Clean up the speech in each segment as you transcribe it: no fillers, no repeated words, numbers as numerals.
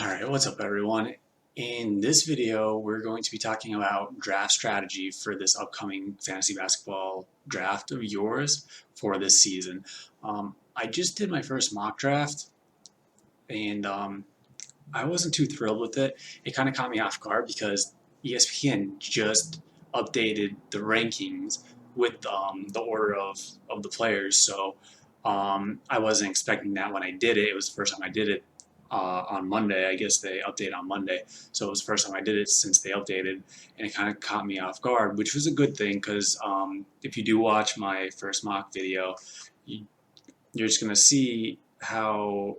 Alright, what's up everyone? In this video, we're going to be talking about draft strategy for this upcoming fantasy basketball draft of yours for this season. I just did my first mock draft, and I wasn't too thrilled with it. It kind of caught me off guard because ESPN just updated the rankings with the order of the players, so I wasn't expecting that when I did it. It was the first time I did it on Monday. I guess they update on Monday, so it was the first time I did it since they updated, and it kind of caught me off guard, which was a good thing because if you do watch my first mock video, you, you're just gonna see how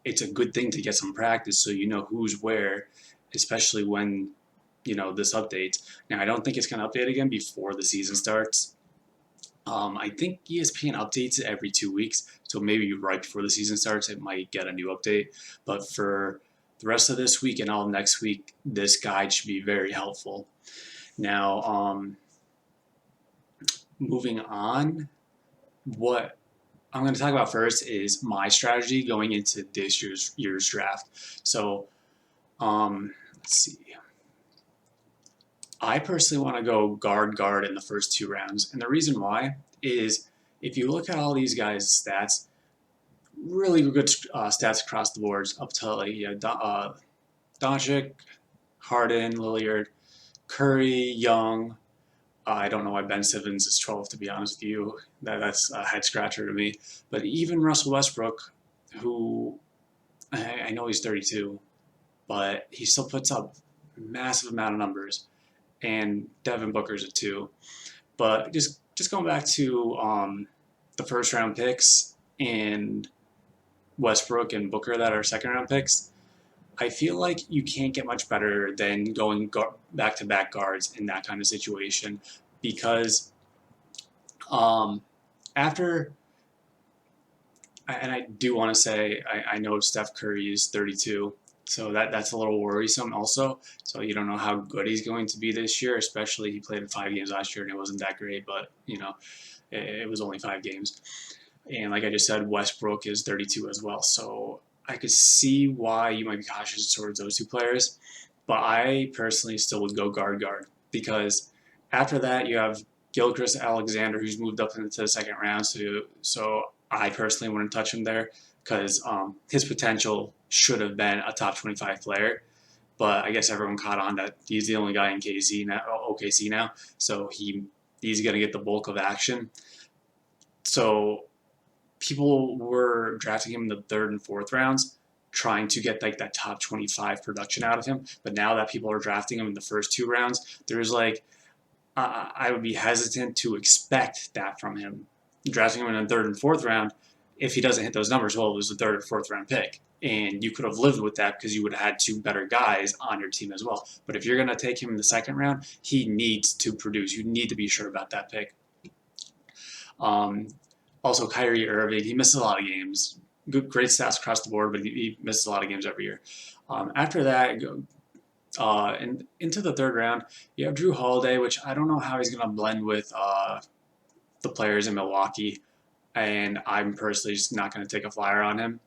it's a good thing to get some practice so you know who's where, especially when this updates. Now I don't think it's gonna update again before the season starts. I think ESPN updates it every 2 weeks, so maybe right before the season starts, it might get a new update. But for the rest of this week and all next week, this guide should be very helpful. Now, moving on, what I'm going to talk about first is my strategy going into this year's draft. So, let's see. I personally want to go guard in the first 2 rounds, and the reason why is if you look at all these guys' stats, really good stats across the boards up to Doncic, Harden, Lillard, Curry, Young. I don't know why Ben Simmons is 12, to be honest with you. That's a head scratcher to me. But even Russell Westbrook, who I know he's 32, but he still puts up massive amount of numbers, and Devin Booker's a 2. But just going back to the first round picks and Westbrook and Booker that are second round picks, I feel like you can't get much better than going back to back guards in that kind of situation because um, after, and I do want to say, I know Steph Curry is 32, so that's a little worrisome also. So you don't know how good he's going to be this year, especially he played in 5 games last year and it wasn't that great, but it was only 5 games. And like I just said, Westbrook is 32 as well. So I could see why you might be cautious towards those 2 players. But I personally still would go guard because after that you have Gilchrist Alexander, who's moved up into the second round. So I personally wouldn't touch him there because his potential should have been a top 25 player. But I guess everyone caught on that he's the only guy in OKC now, so he's going to get the bulk of action. So people were drafting him in the third and fourth rounds, trying to get like that top 25 production out of him. But now that people are drafting him in the first 2 rounds, there's like I would be hesitant to expect that from him. Drafting him in the third and fourth round, if he doesn't hit those numbers, well, it was a third or fourth round pick. And you could have lived with that because you would have had 2 better guys on your team as well. But if you're going to take him in the second round, he needs to produce. You need to be sure about that pick. Um, Also, Kyrie Irving, he misses a lot of games. Great stats across the board, but he misses a lot of games every year. After that, into the third round, you have Drew Holiday, which I don't know how he's going to blend with the players in Milwaukee, and I'm personally just not going to take a flyer on him.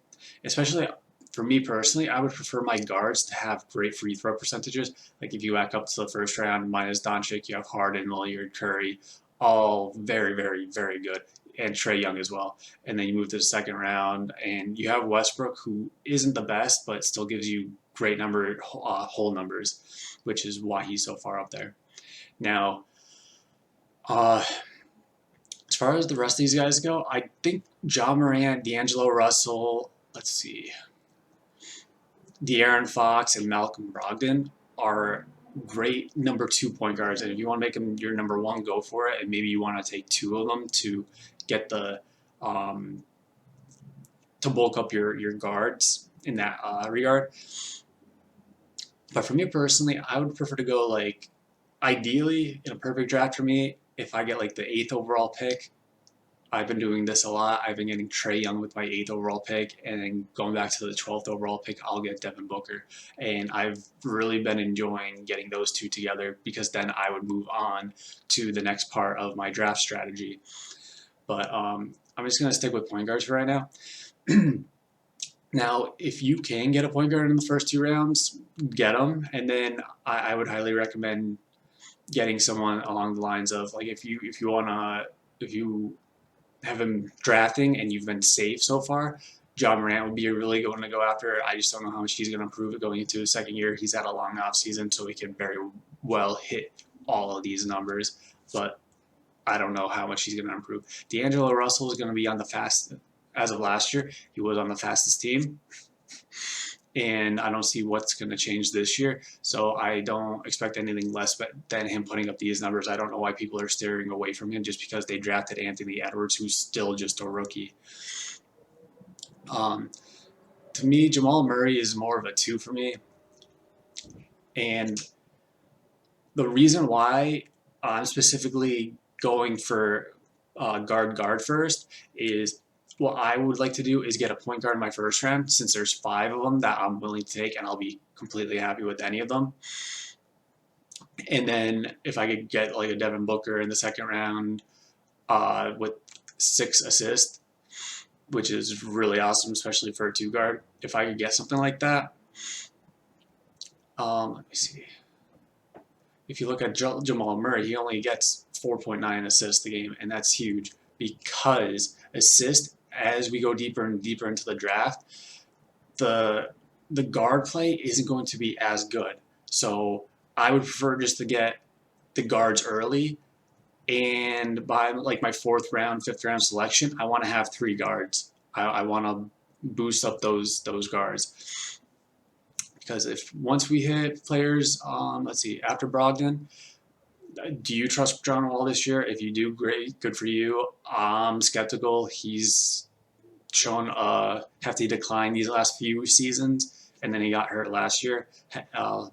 Especially for me personally, I would prefer my guards to have great free throw percentages. Like if you back up to the first round, minus Doncic, you have Harden, Lillard, Curry, all very, very, very good, and Trae Young as well. And then you move to the second round, and you have Westbrook, who isn't the best, but still gives you great whole numbers, which is why he's so far up there. Now, as far as the rest of these guys go, I think Ja Morant, D'Angelo Russell, let's see, De'Aaron Fox, and Malcolm Brogdon are great number 2 point guards. And if you want to make them your number 1, go for it. And maybe you want to take 2 of them to get the to bulk up your guards in that regard. But for me personally, I would prefer to go like ideally in a perfect draft for me. If I get like the 8th overall pick, I've been doing this a lot. I've been getting Trae Young with my 8th overall pick, and then going back to the 12th overall pick, I'll get Devin Booker. And I've really been enjoying getting those 2 together because then I would move on to the next part of my draft strategy. But I'm just going to stick with point guards for right now. Now, if you can get a point guard in the first 2 rounds, get them, and then I would highly recommend getting someone along the lines of like if you have him drafting and you've been safe so far, John Morant would be a really good one to go after. I just don't know how much he's going to improve going into his second year. He's had a long off season, so he can very well hit all of these numbers, but I don't know how much he's going to improve. D'Angelo Russell is going to be on the fast as of last year. He was on the fastest team, and I don't see what's going to change this year. So I don't expect anything less than him putting up these numbers. I don't know why people are staring away from him just because they drafted Anthony Edwards, who's still just a rookie. To me, Jamal Murray is more of a 2 for me. And the reason why I'm specifically going for guard first is what I would like to do is get a point guard in my first round, since there's 5 of them that I'm willing to take, and I'll be completely happy with any of them. And then if I could get like a Devin Booker in the second round with 6 assists, which is really awesome, especially for a 2 guard. If I could get something like that, let me see. If you look at Jamal Murray, he only gets 4.9 assists a game, and that's huge because assists, as we go deeper and deeper into the draft, the guard play isn't going to be as good. So I would prefer just to get the guards early, and by like my 4th round, 5th round selection, I want to have 3 guards. I want to boost up those guards, because if once we hit players, let's see, after Brogdon, do you trust John Wall this year? If you do, great, good for you. I'm skeptical. He's shown a hefty decline these last few seasons, and then he got hurt last year. I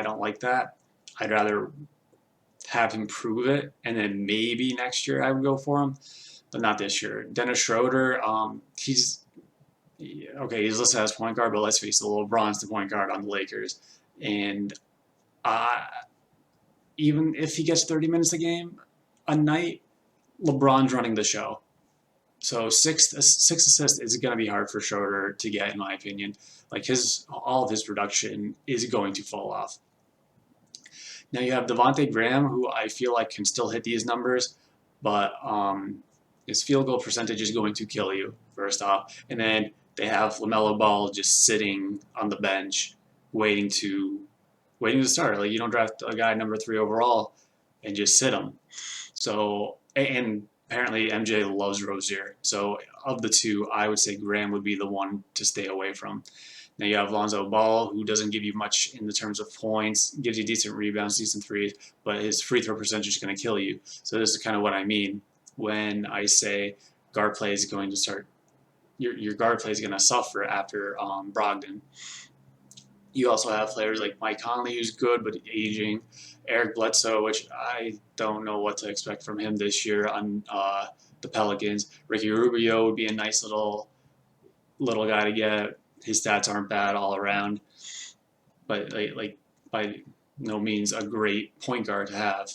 don't like that. I'd rather have him prove it, and then maybe next year I would go for him, but not this year. Dennis Schroeder, he's listed as point guard, but let's face it, LeBron's the point guard on the Lakers, and even if he gets 30 minutes a night, LeBron's running the show. So six assists is going to be hard for Schroeder to get, in my opinion. Like all of his production is going to fall off. Now you have Devante Graham, who I feel like can still hit these numbers, but his field goal percentage is going to kill you, first off. And then they have LaMelo Ball just sitting on the bench, waiting to start. Like, you don't draft a guy number 3 overall and just sit him. So, and apparently MJ loves Rozier. So of the 2, I would say Graham would be the one to stay away from. Now you have Lonzo Ball, who doesn't give you much in the terms of points, gives you decent rebounds, decent threes, but his free throw percentage is going to kill you. So this is kind of what I mean when I say guard play is going to start. Your guard play is going to suffer after Brogdon. You also have players like Mike Conley, who's good but aging. Eric Bledsoe, which I don't know what to expect from him this year on the Pelicans. Ricky Rubio would be a nice little guy to get. His stats aren't bad all around, but like by no means a great point guard to have.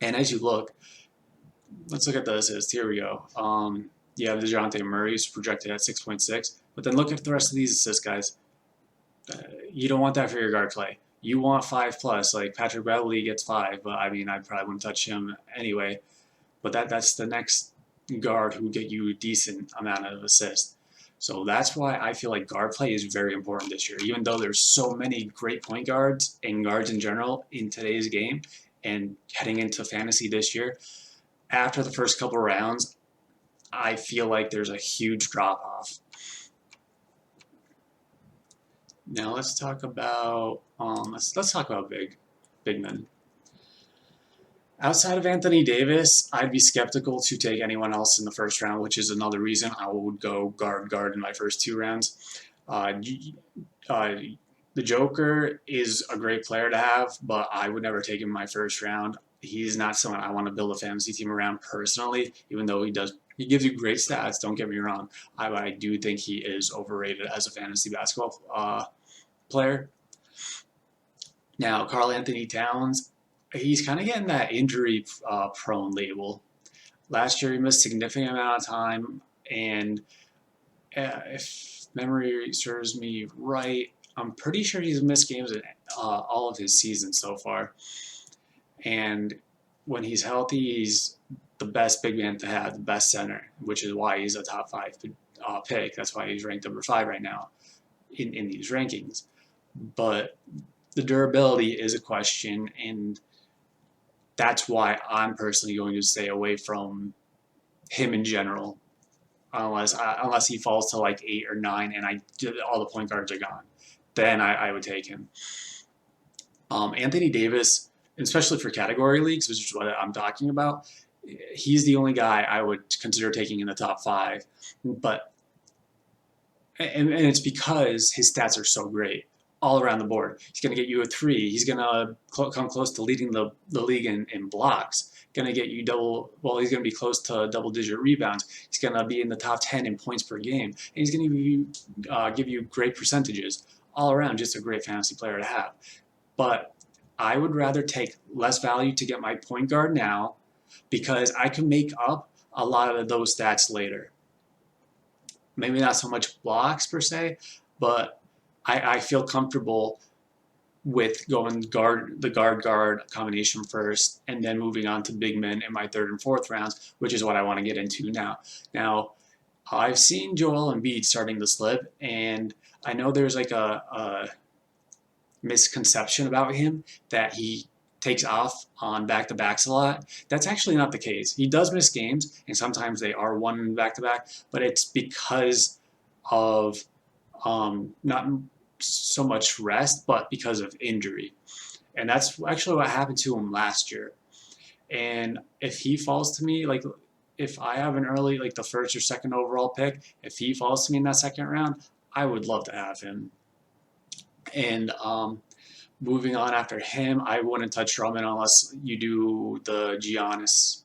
And as you look, let's look at the assists. Here we go. You have Dejounte Murray, who's projected at 6.6, but then look at the rest of these assist guys. You don't want that for your guard play. You want 5+. Like Patrick Beverley gets 5, but I mean, I probably wouldn't touch him anyway. But that's the next guard who will get you a decent amount of assists. So that's why I feel like guard play is very important this year. Even though there's so many great point guards and guards in general in today's game and heading into fantasy this year, after the first couple rounds, I feel like there's a huge drop-off. Now let's talk about let's talk about big men. Outside of Anthony Davis, I'd be skeptical to take anyone else in the first round, which is another reason I would go guard in my first 2 rounds. The Joker is a great player to have, but I would never take him in my first round. He's not someone I want to build a fantasy team around personally, even though he gives you great stats, don't get me wrong. I do think he is overrated as a fantasy basketball player. Now, Karl Anthony Towns, he's kind of getting that injury prone label. Last year he missed a significant amount of time, and if memory serves me right, I'm pretty sure he's missed games in all of his seasons so far. And when he's healthy, he's the best big man to have, the best center, which is why he's a top five pick. That's why he's ranked number 5 right now in these rankings. But the durability is a question, and that's why I'm personally going to stay away from him in general, unless he falls to like 8 or 9, and all the point guards are gone. Then I would take him. Anthony Davis, especially for category leagues, which is what I'm talking about, he's the only guy I would consider taking in the top 5. But and it's because his stats are so great all around the board. He's going to get you a 3. He's going to come close to leading the league in blocks. Going to get you he's going to be close to double-digit rebounds. He's going to be in the top 10 in points per game. And he's going to give you great percentages all around. Just a great fantasy player to have. But I would rather take less value to get my point guard now, because I can make up a lot of those stats later. Maybe not so much blocks per se, but I feel comfortable with going the guard combination first, and then moving on to big men in my 3rd and 4th rounds, which is what I want to get into now. Now, I've seen Joel Embiid starting to slip, and I know there's like a misconception about him that he takes off on back-to-backs a lot. That's actually not the case. He does miss games, and sometimes they are one back-to-back, but it's because of not so much rest, but because of injury. And that's actually what happened to him last year. And if he falls to me, like if I have an early, like the 1st or 2nd overall pick, if he falls to me in that 2nd round, I would love to have him. And moving on after him, I wouldn't touch Drummond unless you do the Giannis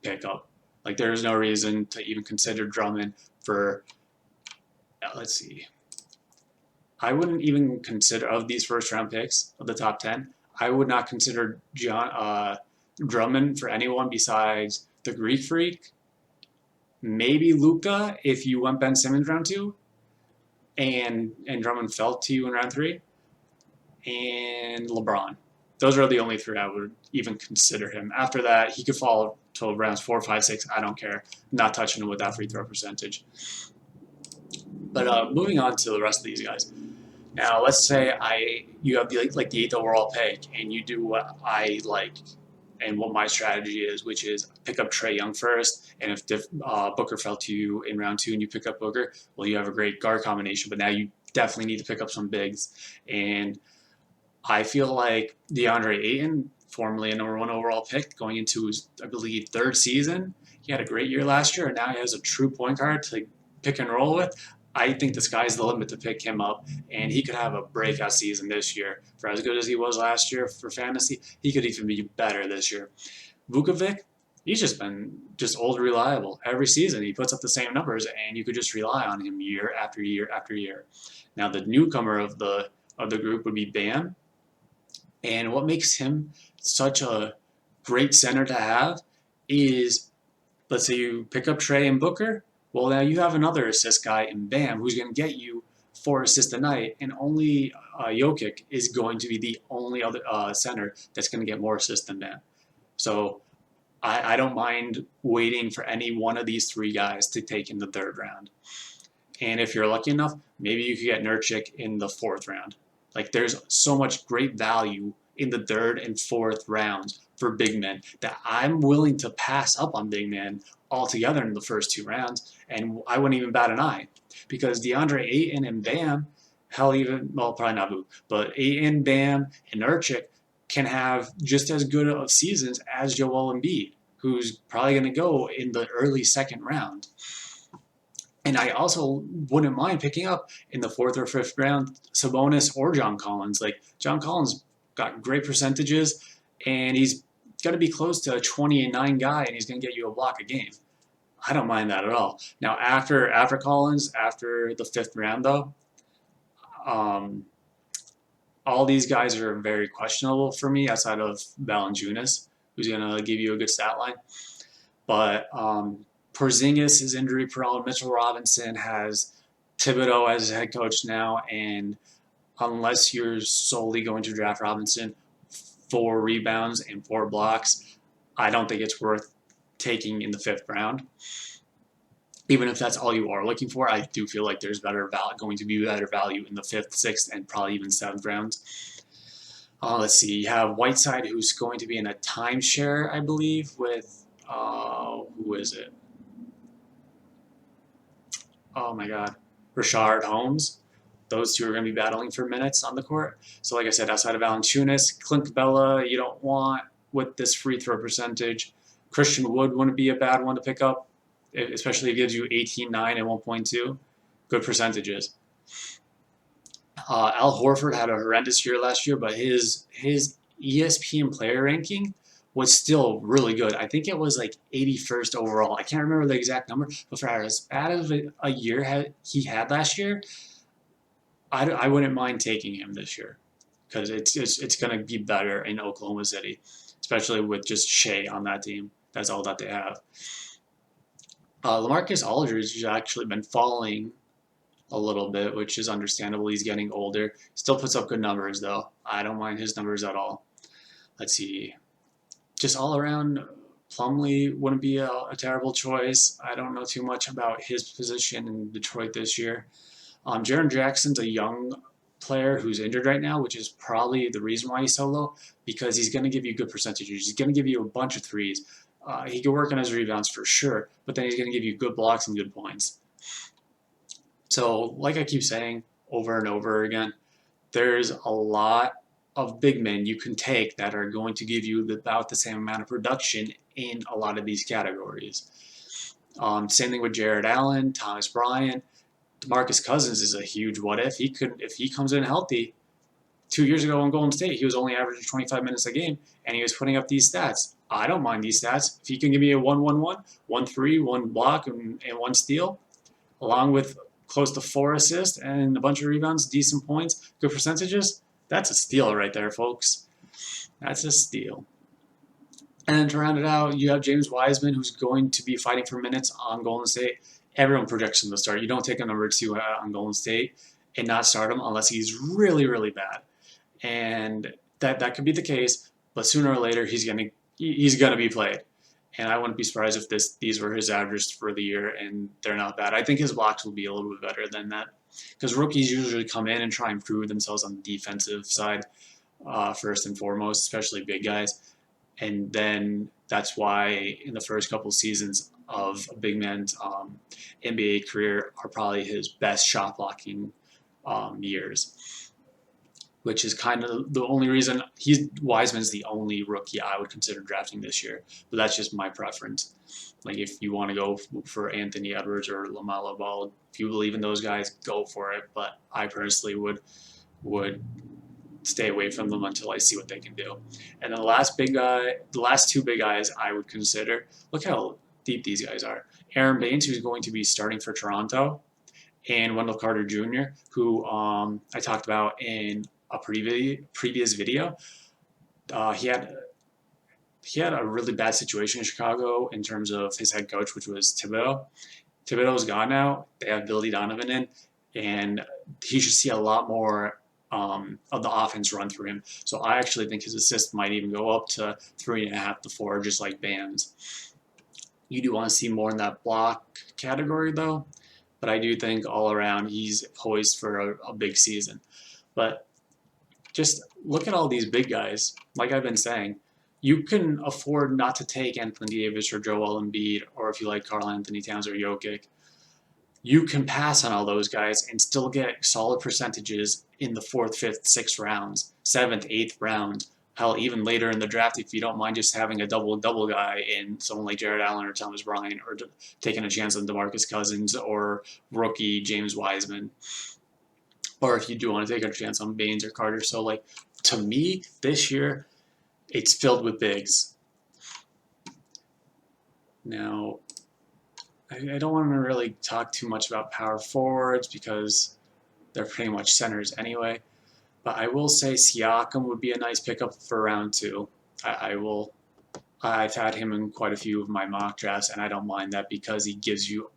pickup. Like, there's no reason to even consider Drummond for, let's see. I wouldn't even consider, of these 1st-round picks of the top 10, I would not consider Drummond for anyone besides the Greek Freak. Maybe Luka if you went Ben Simmons round 2, and Drummond fell to you in round 3. And LeBron. Those are the only 3 I would even consider him. After that, he could fall to rounds 4, 5, 6. I don't care. I'm not touching him with that free throw percentage. But moving on to the rest of these guys. Now, let's say you have the 8th overall pick, and you do what I like and what my strategy is, which is pick up Trae Young first. And if Booker fell to you in round 2 and you pick up Booker, well, you have a great guard combination. But now you definitely need to pick up some bigs. And I feel like Deandre Ayton, formerly a number 1 overall pick, going into his, I believe, 3rd season. He had a great year last year, and now he has a true point guard to pick and roll with. I think the sky's the limit to pick him up, and he could have a breakout season this year. For as good as he was last year for fantasy, he could even be better this year. Vukovic, he's just been old reliable. Every season he puts up the same numbers, and you could just rely on him year after year after year. Now, the newcomer of the group would be Bam. And what makes him such a great center to have is, let's say you pick up Trae and Booker, well, now you have another assist guy in Bam who's going to get you 4 assists a night, and only Jokic is going to be the only other center that's going to get more assists than Bam. So I don't mind waiting for any one of these 3 guys to take in the 3rd round. And if you're lucky enough, maybe you could get Nurkic in the 4th round. Like, there's so much great value in the 3rd and 4th rounds for big men that I'm willing to pass up on big men altogether in the first 2 rounds, and I wouldn't even bat an eye, because DeAndre Ayton and Bam, probably not Book, but Ayton, Bam, and Nurkic can have just as good of seasons as Joel Embiid, who's probably going to go in the early 2nd round. And I also wouldn't mind picking up in the 4th or 5th round Sabonis or John Collins. Like, John Collins got great percentages, and he's going to be close to a 20-9 guy, and he's going to get you a block a game. I don't mind that at all. Now, after Collins, after the 5th round, though, all these guys are very questionable for me outside of Valanciunas, who's going to give you a good stat line. But Porzingis is injury prone. Mitchell Robinson has Thibodeau as head coach now, and unless you're solely going to draft Robinson 4 rebounds and 4 blocks, I don't think it's worth taking in the 5th round. Even if that's all you are looking for, I do feel like there's going to be better value in the 5th, 6th, and probably even 7th rounds. Let's see. You have Whiteside, who's going to be in a timeshare, I believe, with who is it? Oh my God, Rashard Holmes. Those two are going to be battling for minutes on the court. So, like I said, outside of Valanciunas, Clint Capella, you don't want with this free throw percentage. Christian Wood wouldn't be a bad one to pick up, especially if it gives you 18, 9, and 1.2. Good percentages. Al Horford had a horrendous year last year, but his ESPN player ranking was still really good. I think it was like 81st overall. I can't remember the exact number, but for as bad of a year he had last year, I wouldn't mind taking him this year because it's going to be better in Oklahoma City, especially with just Shea on that team. That's all that they have. LaMarcus Aldridge has actually been falling a little bit, which is understandable. He's getting older. Still puts up good numbers, though. I don't mind his numbers at all. Let's see. Just all around, Plumlee wouldn't be a terrible choice. I don't know too much about his position in Detroit this year. Jerome Jackson's a young player who's injured right now, which is probably the reason why he's so low, because he's going to give you good percentages. He's going to give you a bunch of threes. He can work on his rebounds for sure, but then he's going to give you good blocks and good points. So, like I keep saying over and over again, there's a lot of big men you can take that are going to give you about the same amount of production in a lot of these categories. Same thing with Jared Allen, Thomas Bryant. DeMarcus Cousins is a huge what if. If he comes in healthy, 2 years ago in Golden State, he was only averaging 25 minutes a game, and he was putting up these stats. I don't mind these stats. If he can give me a 1-1-1, 1-3, 1 block, and 1 steal, along with close to 4 assists and a bunch of rebounds, decent points, good percentages, that's a steal right there, folks. That's a steal. And to round it out, you have James Wiseman, who's going to be fighting for minutes on Golden State. Everyone projects him to start. You don't take a number 2 on Golden State and not start him unless he's really, really bad. And that could be the case, but sooner or later he's gonna be played. And I wouldn't be surprised if these were his averages for the year, and they're not bad. I think his blocks will be a little bit better than that, because rookies usually come in and try and prove themselves on the defensive side first and foremost, especially big guys. And then that's why in the first couple seasons of a big man's NBA career are probably his best shot blocking years, which is kind of the only reason Wiseman's the only rookie I would consider drafting this year. But that's just my preference. Like if you want to go for Anthony Edwards or LaMelo Ball, if you believe in those guys, go for it. But I personally would stay away from them until I see what they can do. And then the last 2 big guys I would consider. Look how deep these guys are. Aaron Baines, who's going to be starting for Toronto, and Wendell Carter Jr., who I talked about in a previous video. He had a really bad situation in Chicago in terms of his head coach, which was Thibodeau. Thibodeau's gone now. They have Billy Donovan in, and he should see a lot more of the offense run through him. So I actually think his assists might even go up to 3.5 to 4, just like Baines. You do want to see more in that block category, though. But I do think all around he's poised for a big season. But just look at all these big guys. Like I've been saying, you can afford not to take Anthony Davis or Joel Embiid, or if you like Karl Anthony Towns or Jokic. You can pass on all those guys and still get solid percentages in the 4th, 5th, 6th rounds, 7th, 8th round. Hell, even later in the draft, if you don't mind just having a double guy in someone like Jared Allen or Thomas Bryant, or taking a chance on DeMarcus Cousins or rookie James Wiseman. Or if you do want to take a chance on Baines or Carter. So, like, to me, this year, it's filled with bigs. Now, I don't want to really talk too much about power forwards because they're pretty much centers anyway. But I will say Siakam would be a nice pickup for round 2. I will I've had him in quite a few of my mock drafts, and I don't mind that because he gives you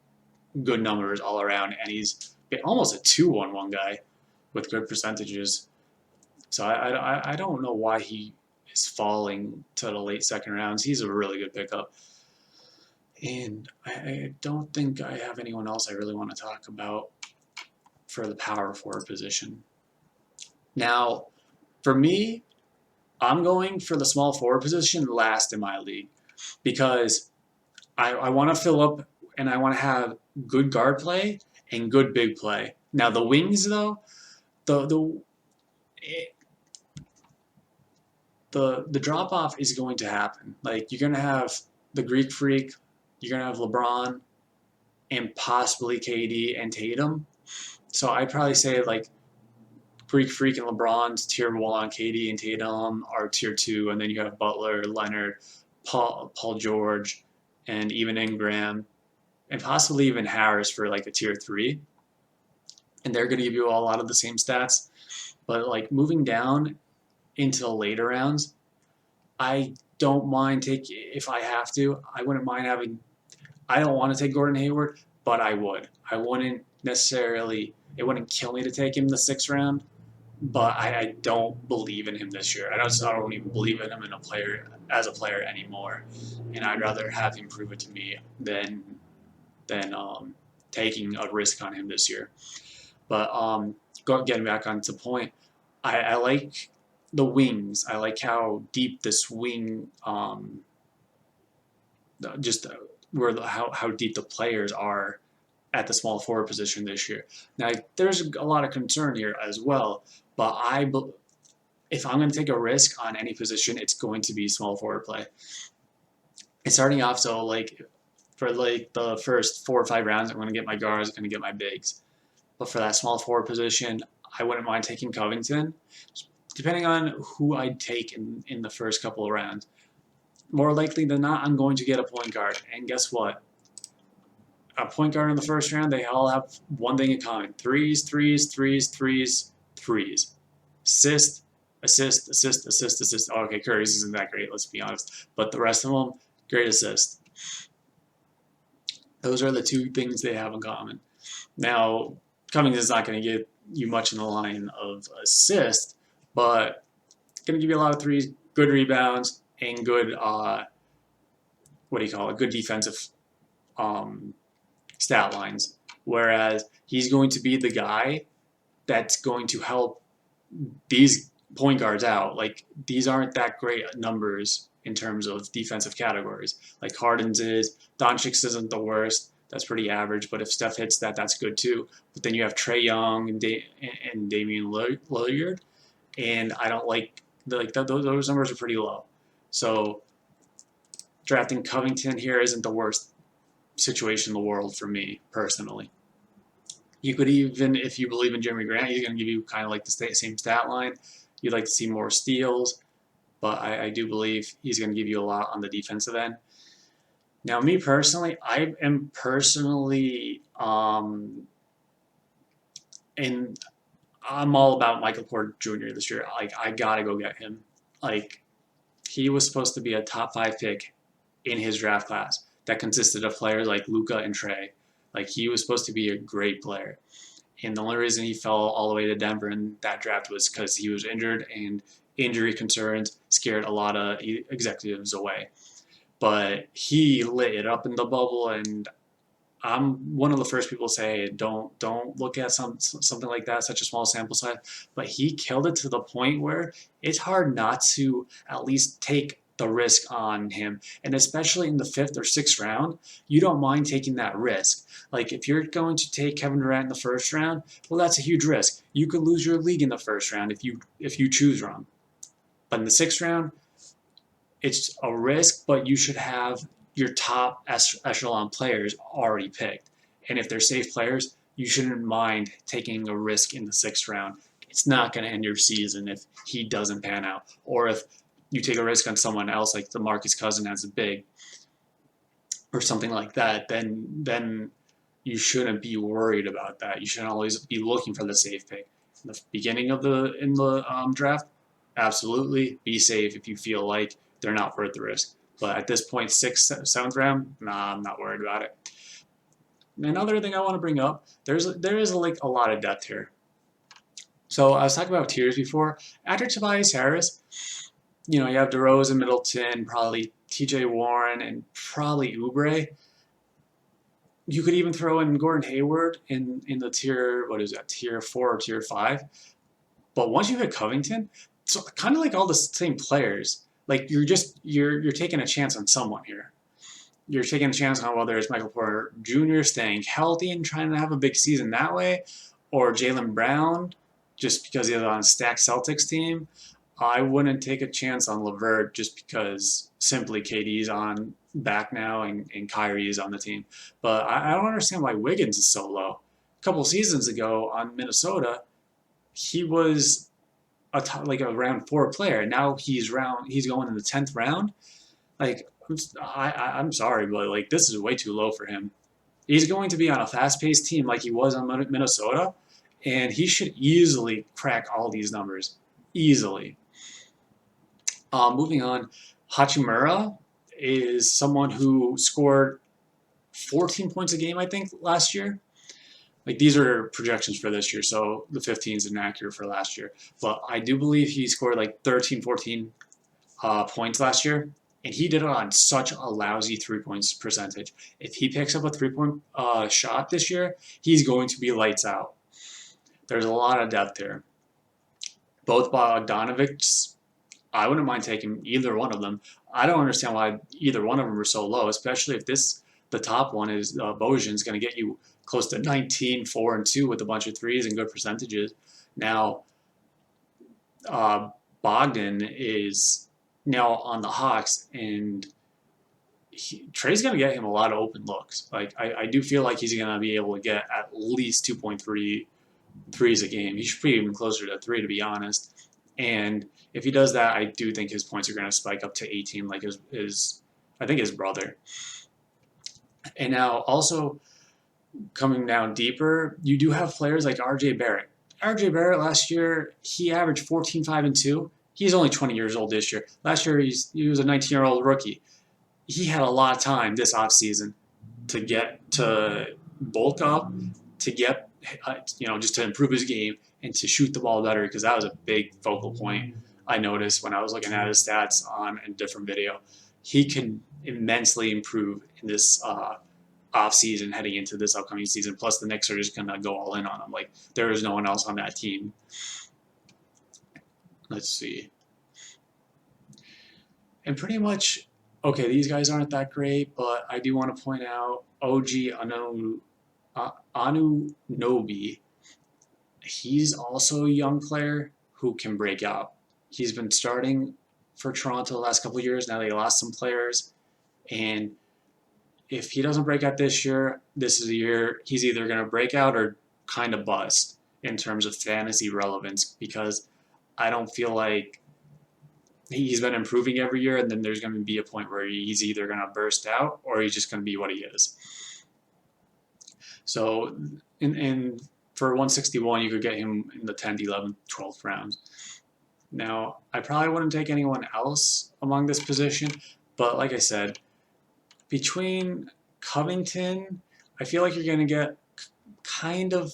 good numbers all around, and he's almost a 2-1-1 guy with good percentages. So I don't know why he is falling to the late second rounds. He's a really good pickup. And I don't think I have anyone else I really want to talk about for the power forward position. Now, for me, I'm going for the small forward position last in my league because I want to fill up and I want to have good guard play and good big play. Now, the wings, though, the the drop off is going to happen. Like, you're going to have the Greek Freak, you're going to have LeBron, and possibly KD and Tatum. So I'd probably say like Greek Freak and LeBron's tier 1, KD and Tatum are tier 2, and then you have Butler, Leonard, Paul George, and even Ingram, and possibly even Harris for like a tier 3. And they're going to give you a lot of the same stats. But like moving down into the later rounds, I don't mind if I have to. I wouldn't mind having. I don't want to take Gordon Hayward, but I would. I wouldn't necessarily. It wouldn't kill me to take him in the 6th round, but I don't believe in him this year. I don't even believe in him as a player anymore, and I'd rather have him prove it to me than taking a risk on him this year. But getting back onto the point, I like the wings. I like how deep this wing, just how deep the players are at the small forward position this year. Now, there's a lot of concern here as well, but if I'm going to take a risk on any position, it's going to be small forward play. And starting off, so like for like the first 4 or 5 rounds, I'm going to get my guards, I'm going to get my bigs. But for that small forward position, I wouldn't mind taking Covington, depending on who I take in the first couple of rounds. More likely than not, I'm going to get a point guard. And guess what? A point guard in the first round, they all have one thing in common. Threes, threes, threes, threes, threes. Assist, assist, assist, assist, assist. Oh, okay, Curry's isn't that great, let's be honest. But the rest of them, great assist. Those are the 2 things they have in common. Now, Covington's not going to get you much in the line of assist, but going to give you a lot of threes, good rebounds, and good, good defensive stat lines. Whereas he's going to be the guy that's going to help these point guards out. Like, these aren't that great numbers in terms of defensive categories. Like Harden's is, Doncic's isn't the worst. That's pretty average, but if Steph hits that, that's good too. But then you have Trae Young and Damian Lillard, and I don't those numbers are pretty low. So drafting Covington here isn't the worst situation in the world for me personally. You could even, if you believe in Jeremy Grant, he's going to give you kind of like the same stat line. You'd like to see more steals, but I do believe he's going to give you a lot on the defensive end. Now, me personally, I am personally, and I'm all about Michael Porter Jr. this year. Like, I gotta go get him. Like, he was supposed to be a top 5 pick in his draft class that consisted of players like Luka and Trae. Like, he was supposed to be a great player. And the only reason he fell all the way to Denver in that draft was because he was injured, and injury concerns scared a lot of executives away. But he lit it up in the bubble, and I'm one of the first people to say don't look at something like that, such a small sample size. But he killed it to the point where it's hard not to at least take the risk on him, and especially in the 5th or 6th round, you don't mind taking that risk. Like, if you're going to take Kevin Durant in the 1st round, well, that's a huge risk. You could lose your league in the 1st round if you choose wrong. But in the 6th round, it's a risk, but you should have your top echelon players already picked. And if they're safe players, you shouldn't mind taking a risk in the 6th round. It's not going to end your season if he doesn't pan out. Or if you take a risk on someone else, like DeMarcus Cousins as a big, or something like that, then you shouldn't be worried about that. You should always be looking for the safe pick. In the beginning of the draft, absolutely be safe if you feel like they're not worth the risk. But at this point, 6th, 7th round, nah, I'm not worried about it. Another thing I want to bring up, there is like a lot of depth here. So I was talking about tiers before. After Tobias Harris, you have DeRozan, Middleton, probably T.J. Warren, and probably Oubre. You could even throw in Gordon Hayward in the tier, what is that, tier 4 or tier 5. But once you hit Covington, it's kind of like all the same players. Like you're taking a chance on someone here. You're taking a chance on whether it's Michael Porter Jr. staying healthy and trying to have a big season that way, or Jaylen Brown, just because he's on a stacked Celtics team. I wouldn't take a chance on LeVert just because simply KD's on back now and Kyrie is on the team. But I don't understand why Wiggins is so low. A couple seasons ago on Minnesota, he was like a round 4 player. Now he's going in the 10th round. Like I'm sorry, but like this is way too low for him. He's going to be on a fast-paced team like he was on Minnesota, and he should easily crack all these numbers. Easily. Moving on, Hachimura is someone who scored 14 points a game, I think, last year. Like these are projections for this year, so the 15 is inaccurate for last year. But I do believe he scored like 13, 14 points last year, and he did it on such a lousy 3-point percentage. If he picks up a 3-point shot this year, he's going to be lights out. There's a lot of depth there. Both Bogdanovics, I wouldn't mind taking either one of them. I don't understand why either one of them are so low, especially if the top one is Bojan's going to get you close to 19, 4, and 2 with a bunch of threes and good percentages. Now, Bogdan is now on the Hawks, and Trey's going to get him a lot of open looks. Like I do feel like he's going to be able to get at least 2.3 threes a game. He should be even closer to 3, to be honest. And if he does that, I do think his points are going to spike up to 18, like his brother. And now also coming down deeper, you do have players like R.J. Barrett. R.J. Barrett last year, he averaged 14, 5, and 2. He's only 20 years old this year. Last year, he was a 19-year-old rookie. He had a lot of time this offseason to bulk up, to get, just to improve his game and to shoot the ball better, because that was a big focal point I noticed when I was looking at his stats on a different video. He can immensely improve in this off-season heading into this upcoming season. Plus, the Knicks are just going to go all in on him. Like, there is no one else on that team. Let's see. And pretty much, okay, these guys aren't that great, but I do want to point out OG Anunoby. He's also a young player who can break out. He's been starting for Toronto the last couple of years. Now they lost some players. And if he doesn't break out this year, this is the year he's either going to break out or kind of bust in terms of fantasy relevance, because I don't feel like he's been improving every year, and then there's going to be a point where he's either going to burst out or he's just going to be what he is. So for 161, you could get him in the 10th, 11th, 12th rounds. Now, I probably wouldn't take anyone else among this position, but like I said, between Covington, I feel like you're going to get kind of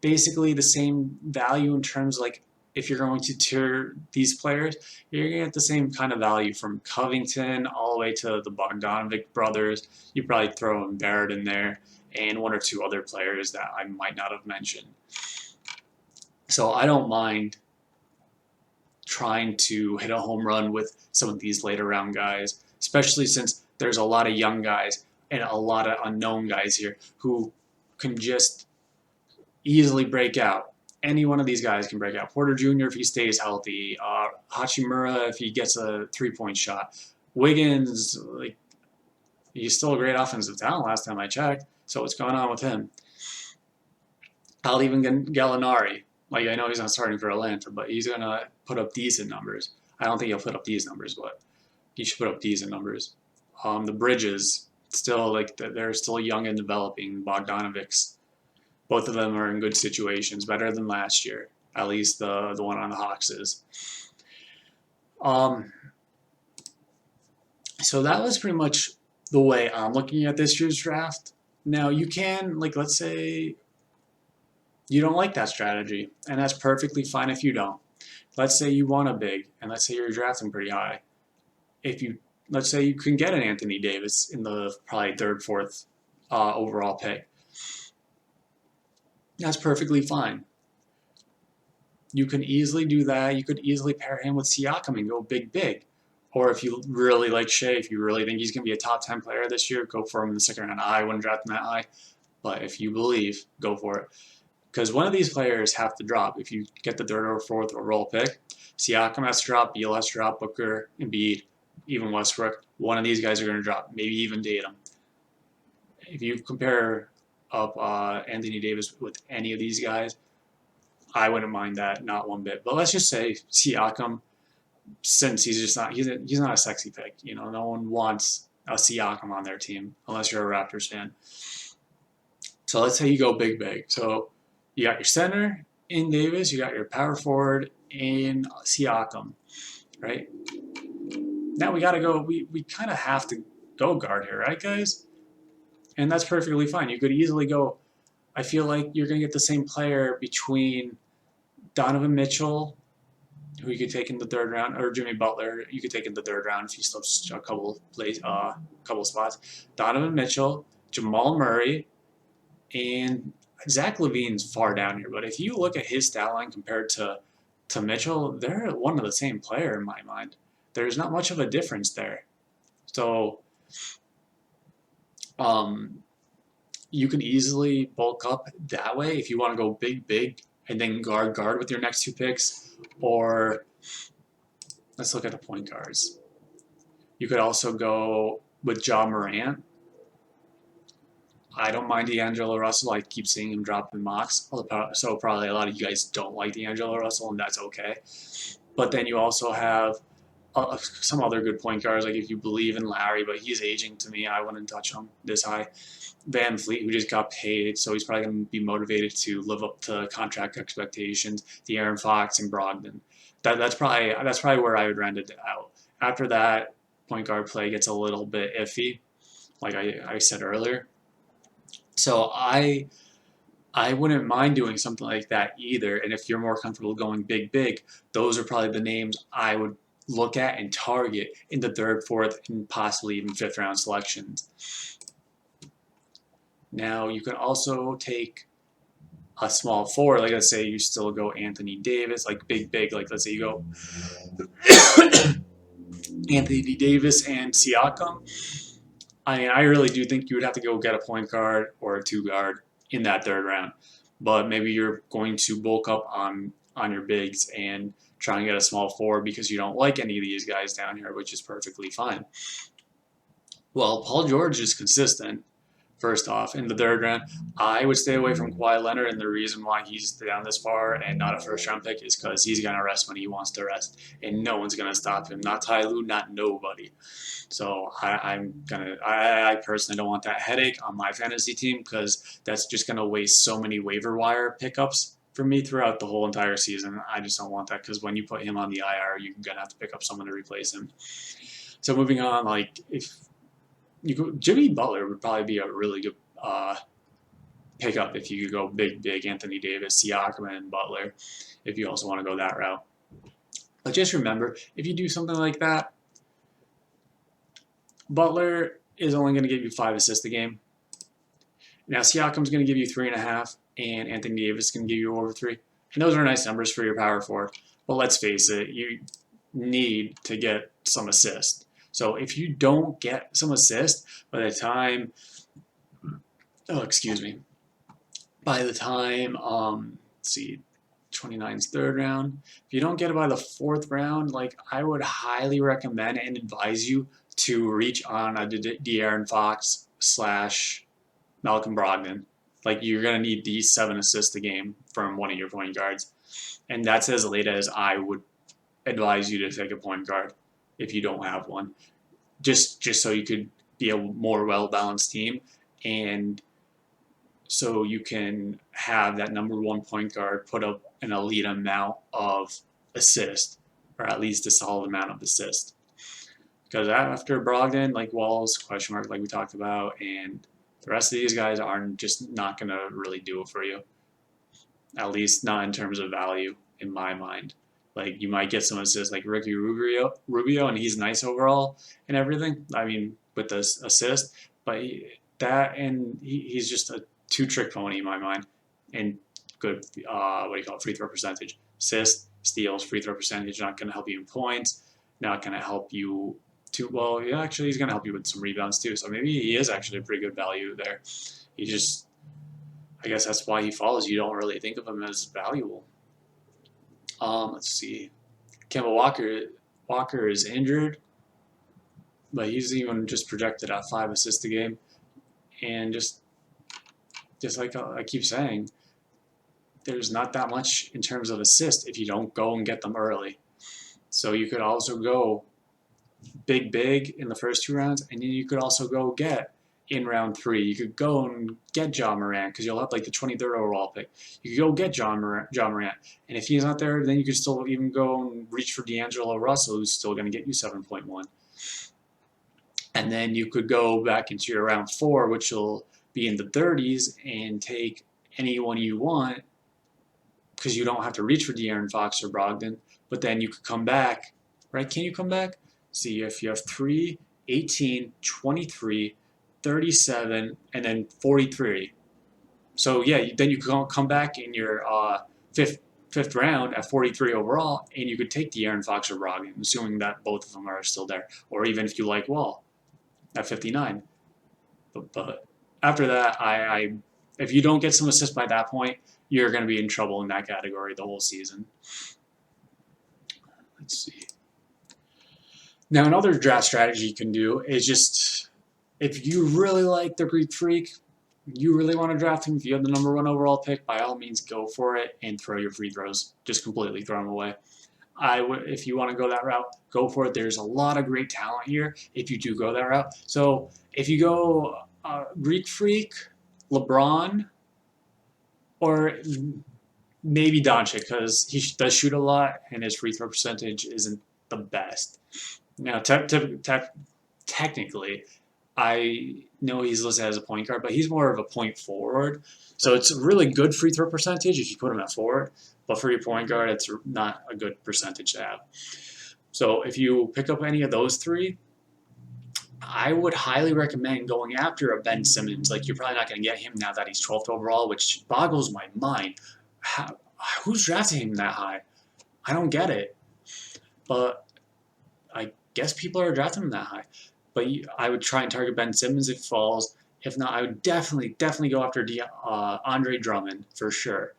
basically the same value in terms, like, if you're going to tier these players, you're going to get the same kind of value from Covington all the way to the Bogdanovic brothers. You probably throw in Barrett in there and one or two other players that I might not have mentioned. So I don't mind trying to hit a home run with some of these later round guys, especially since there's a lot of young guys and a lot of unknown guys here who can just easily break out. Any one of these guys can break out. Porter Jr. if he stays healthy. Hachimura if he gets a 3-point shot. Wiggins, like, he's still a great offensive talent last time I checked. So what's going on with him? I'll even get Gallinari. Like, I know he's not starting for Atlanta, but he's going to put up decent numbers. I don't think he'll put up these numbers, but he should put up decent numbers. The Bridges, still, like, they're still young and developing. Bogdanovics, both of them are in good situations, better than last year. At least the one on the Hawks is. So that was pretty much the way I'm looking at this year's draft. Now you can, like, let's say you don't like that strategy, and that's perfectly fine if you don't. Let's say you want a big, and let's say you're drafting pretty high. If you, let's say you can get an Anthony Davis in the probably third, fourth overall pick, that's perfectly fine. You can easily do that. You could easily pair him with Siakam and go big, big. Or if you really like Shea, if you really think he's going to be a top 10 player this year, go for him in the second round. I wouldn't draft him that high, but if you believe, go for it. Because one of these players have to drop. If you get the third or fourth overall pick, Siakam has to drop, Beal has to drop, Booker, Embiid, even Westbrook. One of these guys are going to drop, maybe even Tatum. If you compare up Anthony Davis with any of these guys, I wouldn't mind that, not one bit. But let's just say Siakam, since he's just not he's not a sexy pick. You know, no one wants a Siakam on their team unless you're a Raptors fan. So let's say you go big, big. So you got your center in Davis, you got your power forward in Siakam, right? Now we got to go. We kind of have to go guard here, right, guys? And that's perfectly fine. You could easily go. I feel like you're going to get the same player between Donovan Mitchell, who you could take in the third round, or Jimmy Butler, you could take in the third round if you slips a couple spots. Donovan Mitchell, Jamal Murray, and Zach LaVine's far down here. But if you look at his stat line compared to Mitchell, they're one of the same player in my mind. There's not much of a difference there. So you can easily bulk up that way if you want to go big, big, and then guard with your next two picks. Or let's look at the point guards. You could also go with Ja Morant. I don't mind D'Angelo Russell. I keep seeing him drop in mocks. So probably a lot of you guys don't like D'Angelo Russell, and that's okay. But then you also have some other good point guards. Like if you believe in Larry, but he's aging to me, I wouldn't touch him this high. Van Fleet, who just got paid, so he's probably going to be motivated to live up to contract expectations. De'Aaron Fox and Brogdon. That's probably where I would round it out. After that, point guard play gets a little bit iffy, like I said earlier. So I wouldn't mind doing something like that either. And if you're more comfortable going big, big, those are probably the names I would look at and target in the third, fourth, and possibly even fifth round selections. Now, you can also take a small forward, like let's say you still go Anthony Davis, like big, big, like let's say you go Anthony Davis and Siakam. I mean, I really do think you would have to go get a point guard or a two guard in that third round. But maybe you're going to bulk up on your bigs and try and get a small forward because you don't like any of these guys down here, which is perfectly fine. Well, Paul George is consistent. First off, in the third round, I would stay away from Kawhi Leonard, and the reason why he's down this far and not a first-round pick is because he's going to rest when he wants to rest, and no one's going to stop him. Not Ty Lue, not nobody. So I personally don't want that headache on my fantasy team because that's just going to waste so many waiver wire pickups for me throughout the whole entire season. I just don't want that because when you put him on the IR, you're going to have to pick up someone to replace him. So moving on, like if Jimmy Butler would probably be a really good pickup if you could go big, big Anthony Davis, Siakam, and Butler, if you also want to go that route. But just remember, if you do something like that, Butler is only going to give you 5 assists a game. Now Siakam's going to give you 3.5, and Anthony Davis is going to give you over 3. And those are nice numbers for your power forward. But let's face it, you need to get some assists. So if you don't get some assist by the time, by the time, let's see, 29's third round. If you don't get it by the fourth round, like I would highly recommend and advise you to reach on a De'Aaron Fox / Malcolm Brogdon. Like you're gonna need these 7 assists a game from one of your point guards, and that's as late as I would advise you to take a point guard if you don't have one, just so you could be a more well-balanced team, and so you can have that number 1 point guard put up an elite amount of assist, or at least a solid amount of assist. Because after Brogdon, like Wall's question mark, like we talked about, and the rest of these guys aren't just not going to really do it for you. At least not in terms of value, in my mind. Like you might get some assists like Ricky Rubio, and he's nice overall and everything. I mean, with the assist, but he's just a two-trick pony in my mind. And good, what do you call it? Free throw percentage, assist, steals, free throw percentage. Not going to help you in points. Not going to help you too well. Yeah, actually, he's going to help you with some rebounds too. So maybe he is actually a pretty good value there. He just, I guess that's why he falls. You don't really think of him as valuable. Let's see. Kemba Walker is injured, but he's even just projected at 5 assists a game. And just like I keep saying, there's not that much in terms of assists if you don't go and get them early. So you could also go big in the first 2 rounds, and then you could also go get in round 3. You could go and get Ja Morant because you'll have like the 23rd overall pick. You could go get Ja Morant, and if he's not there, then you could still even go and reach for D'Angelo Russell, who's still going to get you 7.1. And then you could go back into your round 4, which will be in the 30s, and take anyone you want because you don't have to reach for De'Aaron Fox or Brogdon. But then you could come back, right? Can you come back? See, if you have 3, 18, 23, 37, and then 43. So yeah, then you can come back in your fifth round at 43 overall, and you could take De'Aaron Fox or Brogdon, assuming that both of them are still there, or even if you like Wall at 59. But after that, if you don't get some assists by that point, you're going to be in trouble in that category the whole season. Let's see. Now, another draft strategy you can do is just, if you really like the Greek Freak, you really want to draft him, if you have the number 1 overall pick, by all means go for it and throw your free throws. Just completely throw them away. If you want to go that route, go for it. There's a lot of great talent here if you do go that route. So if you go Greek Freak, LeBron, or maybe Doncic, because he does shoot a lot and his free throw percentage isn't the best. Now, technically, I know he's listed as a point guard, but he's more of a point forward. So it's a really good free throw percentage if you put him at forward. But for your point guard, it's not a good percentage to have. So if you pick up any of those 3, I would highly recommend going after a Ben Simmons. Like, you're probably not going to get him now that he's 12th overall, which boggles my mind. Who's drafting him that high? I don't get it. But I guess people are drafting him that high. But I would try and target Ben Simmons if he falls. If not, I would definitely go after Andre Drummond for sure.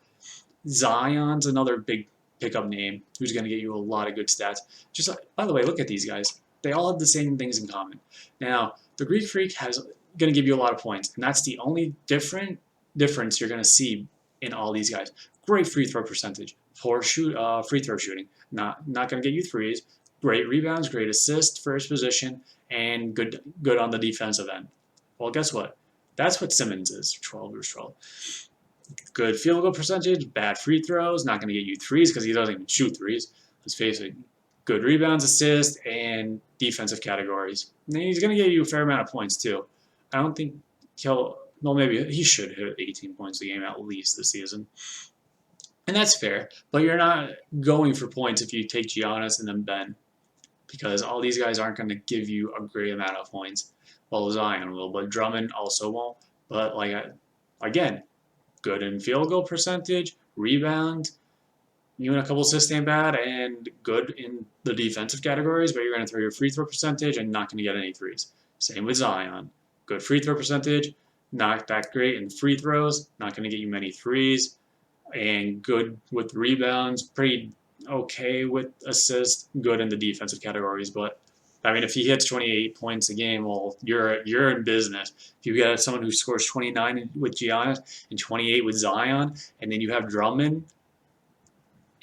Zion's another big pickup name who's going to get you a lot of good stats. Just by the way, look at these guys. They all have the same things in common. Now, the Greek Freak is going to give you a lot of points, and that's the only difference you're going to see in all these guys. Great free throw percentage, poor free throw shooting, not going to get you threes. Great rebounds, great assist, first position, and good on the defensive end. Well, guess what? That's what Simmons is. 12 versus 12. Good field goal percentage, bad free throws, not going to get you threes because he doesn't even shoot threes. Let's face it. Good rebounds, assists, and defensive categories. And he's going to get you a fair amount of points too. I don't think maybe he should hit 18 points a game at least this season. And that's fair, but you're not going for points if you take Giannis and then Ben, because all these guys aren't going to give you a great amount of points. Well, Zion will, but Drummond also won't. But again, good in field goal percentage, rebound, even a couple assists ain't bad, and good in the defensive categories, but you're going to throw your free throw percentage and not going to get any threes. Same with Zion. Good free throw percentage, not that great in free throws, not going to get you many threes, and good with rebounds, pretty okay with assists, good in the defensive categories. But I mean, if he hits 28 points a game, well, you're in business. If you get someone who scores 29 with Giannis and 28 with Zion, and then you have Drummond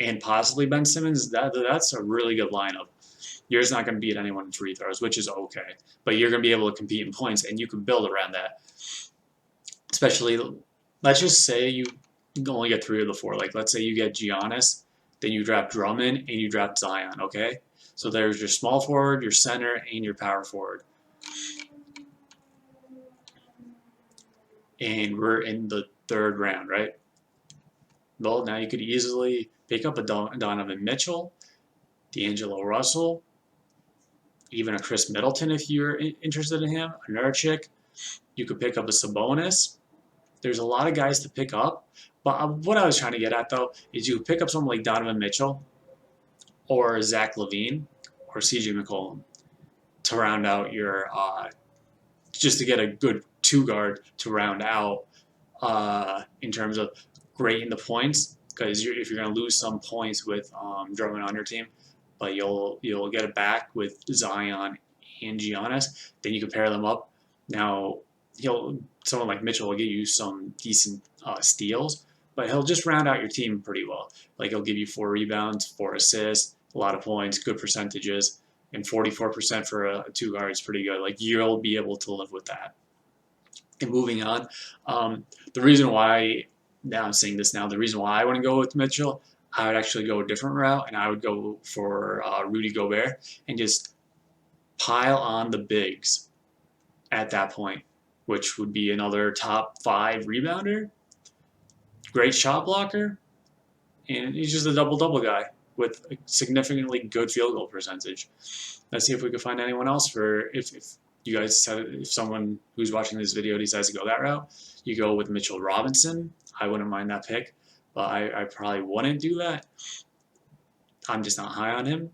and possibly Ben Simmons, that's a really good lineup. You're just not going to beat anyone in free throws, which is okay. But you're going to be able to compete in points, and you can build around that. Especially, let's just say you only get 3 of the 4. Like, let's say you get Giannis, then you draft Drummond, and you draft Zion, okay? So there's your small forward, your center, and your power forward. And we're in the third round, right? Well, now you could easily pick up a Donovan Mitchell, D'Angelo Russell, even a Chris Middleton if you're interested in him, a Nurkic. You could pick up a Sabonis. There's a lot of guys to pick up. But what I was trying to get at, though, is you pick up someone like Donovan Mitchell or Zach LaVine or CJ McCollum to round out your, just to get a good two guard to round out in terms of great in the points. Because if you're going to lose some points with Drummond on your team, but you'll get it back with Zion and Giannis, then you can pair them up. Now, someone like Mitchell will get you some decent steals, but he'll just round out your team pretty well. Like he'll give you 4 rebounds, 4 assists, a lot of points, good percentages, and 44% for a two guard is pretty good. Like you'll be able to live with that. And moving on, the reason why, now I'm saying this now, the reason why I want to go with Mitchell, I would actually go a different route, and I would go for Rudy Gobert and just pile on the bigs at that point, which would be another top 5 rebounder, great shot blocker, and he's just a double-double guy with a significantly good field goal percentage. Let's see if we can find anyone else for if you guys if someone who's watching this video decides to go that route, you go with Mitchell Robinson. I wouldn't mind that pick, but I probably wouldn't do that. I'm just not high on him.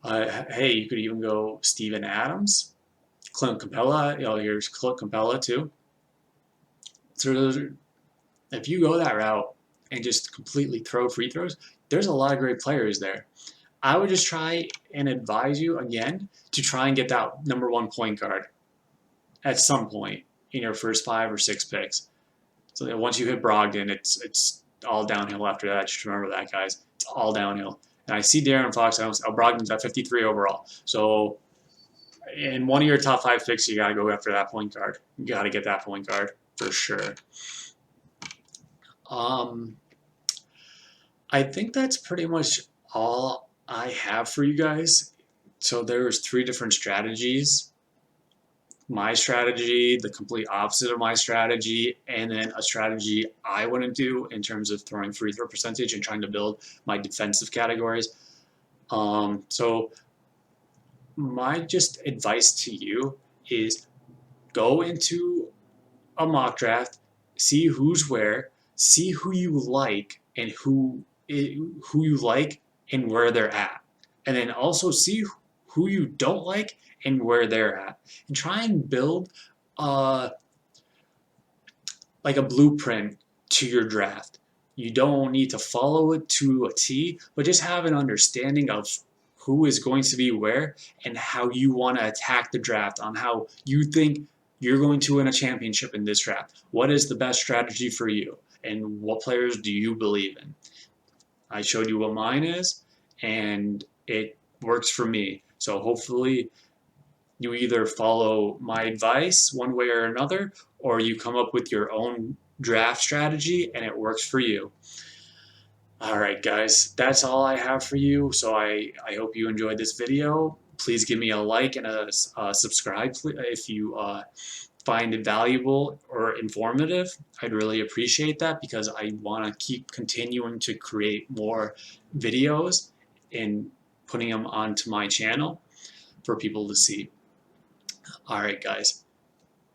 Hey, you could even go Steven Adams, Clint Capella. Here's Clint Capella too. So if you go that route and just completely throw free throws, there's a lot of great players there. I would just try and advise you again to try and get that number 1 point guard at some point in your first 5 or 6 picks. So that once you hit Brogdon, it's all downhill after that. Just remember that, guys. It's all downhill. And I see Darren Fox. Brogdon's at 53 overall. So in one of your top 5 picks, you got to go after that point guard. You got to get that point guard for sure. I think that's pretty much all I have for you guys. So there's 3 different strategies. My strategy, the complete opposite of my strategy, and then a strategy I wouldn't do in terms of throwing free throw percentage and trying to build my defensive categories. So my just advice to you is go into a mock draft, see who's where, see who you like and who you like and where they're at. And then also see who you don't like and where they're at. And try and build like a blueprint to your draft. You don't need to follow it to a T, but just have an understanding of who is going to be where and how you want to attack the draft, on how you think you're going to win a championship in this draft. What is the best strategy for you? And what players do you believe in? I showed you what mine is, and it works for me. So hopefully you either follow my advice one way or another, or you come up with your own draft strategy and it works for you. All right, guys, that's all I have for you. So I hope you enjoyed this video. Please give me a like and a subscribe if you find it valuable or informative. I'd really appreciate that because I want to keep continuing to create more videos and putting them onto my channel for people to see. All right, guys,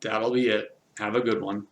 that'll be it. Have a good one.